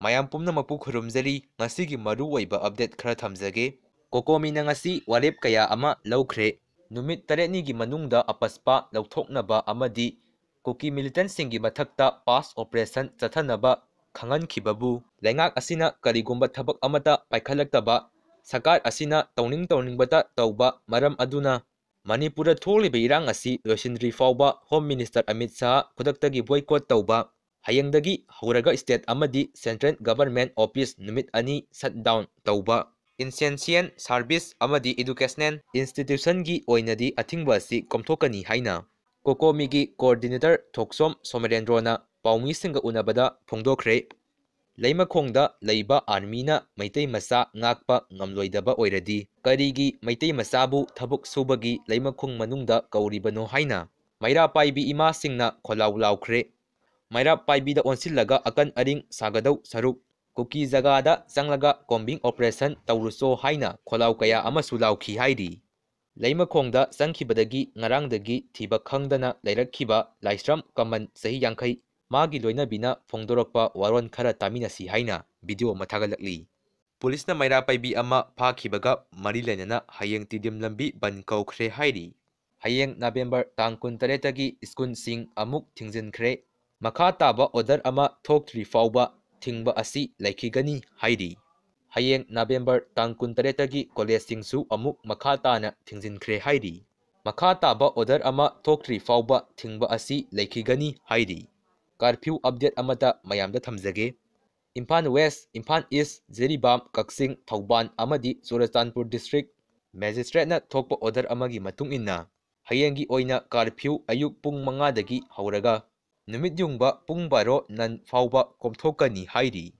ꯃꯌꯥꯝ ꯄꯨꯝꯅꯃꯛꯄꯨ ꯈꯨꯔꯨꯝꯖꯔꯤ ꯉꯁꯤꯒꯤ ꯃꯔꯨꯑꯣꯏꯕ ꯑꯞꯗꯦꯠ ꯈꯔ ꯊꯝꯖꯒꯦ ꯀꯣꯀꯣꯃꯤꯅ ꯉꯁꯤ ꯋꯥꯔꯦꯞ ꯀꯌꯥ ꯑꯃ ꯂꯧꯈ꯭ꯔꯦ ꯅꯨꯃꯤꯠ 8ꯅꯤꯒꯤ ꯃꯅꯨꯡꯗ ꯑꯄꯁꯄ ꯂꯧꯊꯣꯛꯅꯕ ꯑꯃꯗꯤ ꯀꯨꯀꯤ ꯃꯤꯂꯤꯇꯦꯟꯠꯁꯤꯡꯒꯤ ꯃꯊꯛꯇ ꯄꯥꯁ ꯑꯣꯄꯔꯦꯁꯟ ꯆꯠꯊꯅꯕ ꯈꯪꯍꯟꯈꯤꯕꯕꯨ ꯂꯩꯉꯥꯛ ꯑꯁꯤꯅ ꯀꯔꯤꯒꯨꯝꯕ ꯊꯕꯛ ꯑꯃꯠꯇ ꯄꯥꯏꯈꯠꯂꯛꯇꯕ ꯁꯔꯀꯥꯔ ꯑꯁꯤꯅ ꯇꯧꯅꯤꯡꯕꯇ ꯇꯧꯕ ꯃꯔꯝ ꯑꯗꯨꯅ ꯃꯅꯤꯄꯨꯔꯗ ꯊꯣꯛꯂꯤꯕ ꯏꯔꯥꯡ ꯑꯁꯤ ꯂꯣꯏꯁꯤꯟꯗ꯭ꯔꯤ ꯐꯥꯎꯕ ꯍꯣꯝ ꯃꯤꯅꯤꯁꯇꯔ ꯑꯃꯤꯠ ꯁꯥꯍ ꯈꯨꯗꯛꯇꯒꯤ ꯕꯣꯏꯀꯣꯠ ꯇꯧꯕ ꯍꯌꯦꯡꯗꯒꯤ ꯍꯧꯔꯒ ꯁ꯭ꯇꯦꯠ ꯑꯃꯗꯤ ꯁꯦꯟꯇ꯭ꯔꯦꯜ ꯒꯚꯔꯟꯃꯦꯟꯠ ꯑꯣꯐꯤꯁ ꯅꯨꯃꯤꯠ 2 ꯁꯠꯗꯥꯎꯟ ꯇꯧꯕ ꯏꯟꯁꯦꯟꯁꯤꯌꯦꯟ ꯁꯥꯔꯚꯤꯁ ꯑꯃꯗꯤ ꯏꯗꯨꯀꯦꯁꯅꯦꯜ ꯏꯟꯁꯇꯤꯇ꯭ꯌꯨꯁꯟꯒꯤ ꯑꯣꯏꯅꯗꯤ ꯑꯊꯤꯡꯕ ꯑꯁꯤ ꯀꯣꯝꯊꯣꯛꯀꯅꯤ ꯍꯥꯏꯅ ꯀꯣꯀꯣꯃꯤꯒꯤ ꯀꯣꯑꯣꯔꯗꯤꯅꯦꯇꯔ ꯊꯣꯛꯁꯣꯝ ꯁꯣꯃꯔꯦꯟꯗ꯭ꯔꯣꯅ ꯄꯥꯎꯃꯤꯁꯤꯡꯒ ꯎꯅꯕꯗ ꯐꯣꯡꯗꯣꯛꯈ꯭ꯔꯦ ꯂꯩꯃꯈꯣꯡꯗ ꯂꯩꯕ ꯑꯥꯔꯃꯤꯅ ꯃꯩꯇꯩ ꯃꯆꯥ ꯉꯥꯛꯄ ꯉꯝꯂꯣꯏꯗꯕ ꯑꯣꯏꯔꯗꯤ ꯀꯔꯤꯒꯤ ꯃꯩꯇꯩ ꯃꯆꯥꯕꯨ ꯊꯕꯛ ꯁꯨꯕꯒꯤ ꯂꯩꯃꯈꯣꯡ ꯃꯅꯨꯡꯗ ꯀꯧꯔꯤꯕꯅꯣ ꯍꯥꯏꯅ ꯃꯩꯔꯥ ꯄꯥꯏꯕꯤ ꯏꯃꯥꯁꯤꯡꯅ ꯈꯣꯜꯂꯥꯎ ꯂꯥꯎꯈ꯭ꯔꯦ ꯃꯩꯔꯥ ꯄꯥꯏꯕꯤꯗ ꯑꯣꯟꯁꯤꯜꯂꯒ ꯑꯀꯟ ꯑꯔꯤꯡ ꯁꯥꯒꯗꯧ ꯁꯔꯨꯛ ꯀꯨꯀꯤ ꯖꯒꯥꯗ ꯆꯪꯂꯒ ꯀꯣꯝꯕꯤꯡ ꯑꯣꯄꯔꯦꯁꯟ ꯇꯧꯔꯨꯆꯣ ꯍꯥꯏꯅ ꯈꯣꯜꯂꯥꯎ ꯀꯌꯥ ꯑꯃꯁꯨ ꯂꯥꯎꯈꯤ ꯍꯥꯏꯔꯤ ꯂꯩꯃꯈꯣꯡꯗ ꯆꯪꯈꯤꯕꯗꯒꯤ ꯉꯔꯥꯡꯗꯒꯤ ꯊꯤꯕ ꯈꯪꯗꯅ ꯂꯩꯔꯛꯈꯤꯕ ꯂꯥꯏꯁ꯭ꯔꯝ ꯀꯃꯟ ꯆꯍꯤ 50 ꯃꯥꯒꯤ ꯂꯣꯏꯅꯕꯤꯅ ꯐꯣꯡꯗꯣꯔꯛꯄ ꯋꯥꯔꯣꯜ ꯈꯔ ꯇꯥꯃꯤꯟꯅꯁꯤ ꯍꯥꯏꯅ ꯚꯤꯗꯤꯑꯣ ꯑꯃ ꯊꯥꯒꯠꯂꯛꯂꯤ ꯄꯨꯂꯤꯁꯅ ꯃꯩꯔꯥ ꯄꯥꯏꯕꯤ ꯑꯃ ꯐꯥꯈꯤꯕꯒ ꯃꯔꯤ ꯂꯩꯅꯅ ꯍꯌꯦꯡ ꯇꯤꯗꯤꯝ ꯂꯝꯕꯤ ꯕꯟ ꯀꯧꯈ꯭ꯔꯦ ꯍꯥꯏꯔꯤ ꯍꯌꯦꯡ ꯅꯕꯦꯝꯕꯔ ꯇꯥꯡ 18ꯗꯒꯤ ꯁ꯭ꯀꯨꯜꯁꯤꯡ ꯑꯃꯨꯛ ꯊꯤꯡꯖꯤꯟꯈ꯭ꯔꯦ ꯃꯈꯥ ꯇꯥꯕ ꯑꯣꯔꯗꯔ ꯑꯃ ꯊꯣꯛꯇ꯭ꯔꯤ ꯐꯥꯎꯕ ꯊꯤꯡꯕ ꯑꯁꯤ ꯂꯩꯈꯤꯒꯅꯤ ꯍꯥꯏꯔꯤ ꯍꯌꯦꯡ ꯅꯕꯦꯝꯕꯔ ꯇꯥꯡ 18ꯗꯒꯤ ꯀꯣꯂꯦꯖꯁꯤꯡꯁꯨ ꯑꯃꯨꯛ ꯃꯈꯥ ꯇꯥꯅ ꯊꯤꯡꯖꯤꯟꯈ꯭ꯔꯦ ꯍꯥꯏꯔꯤ ꯃꯈꯥ ꯇꯥꯕ ꯑꯣꯔꯗꯔ ꯑꯃ ꯊꯣꯛꯇ꯭ꯔꯤ ꯐꯥꯎꯕ ꯊꯤꯡꯕ ꯑꯁꯤ ꯂꯩꯈꯤꯒꯅꯤ ꯍꯥꯏꯔꯤ ꯀꯔꯐ꯭ꯌꯨ ꯑꯞꯗꯦꯠ ꯑꯃꯇ ꯃꯌꯥꯝꯗ ꯊꯝꯖꯒꯦ ꯏꯝꯐꯥꯜ ꯋꯦꯁ ꯏꯝꯐꯥꯜ ꯏꯁ ꯖꯤꯔꯤꯕꯥꯝ ꯀꯛꯆꯤꯡ ꯊꯧꯕꯥꯜ ꯑꯃꯗꯤ ꯆꯨꯔꯆꯥꯟꯄꯨꯔ ꯗꯤꯁꯇ꯭ꯔꯤꯛ ꯃꯦꯖꯤꯁꯇ꯭ꯔꯦꯠꯅ ꯊꯣꯛꯄ ꯑꯣꯔꯗꯔ ꯑꯃꯒꯤ ꯃꯇꯨꯡ ꯏꯟꯅ ꯍꯌꯦꯡꯒꯤ ꯑꯣꯏꯅ ꯀꯔꯐ꯭ꯌꯨ ꯑꯌꯨꯛ ꯄꯨꯡ 5ꯗꯒꯤ ꯍꯧꯔꯒ ꯅꯨꯃꯤꯠ ꯌꯨꯡꯕ ꯄꯨꯡ 12 ꯅꯟ ꯐꯥꯎꯕ ꯀꯣꯝꯊꯣꯛꯀꯅꯤ ꯍꯥꯏꯔꯤ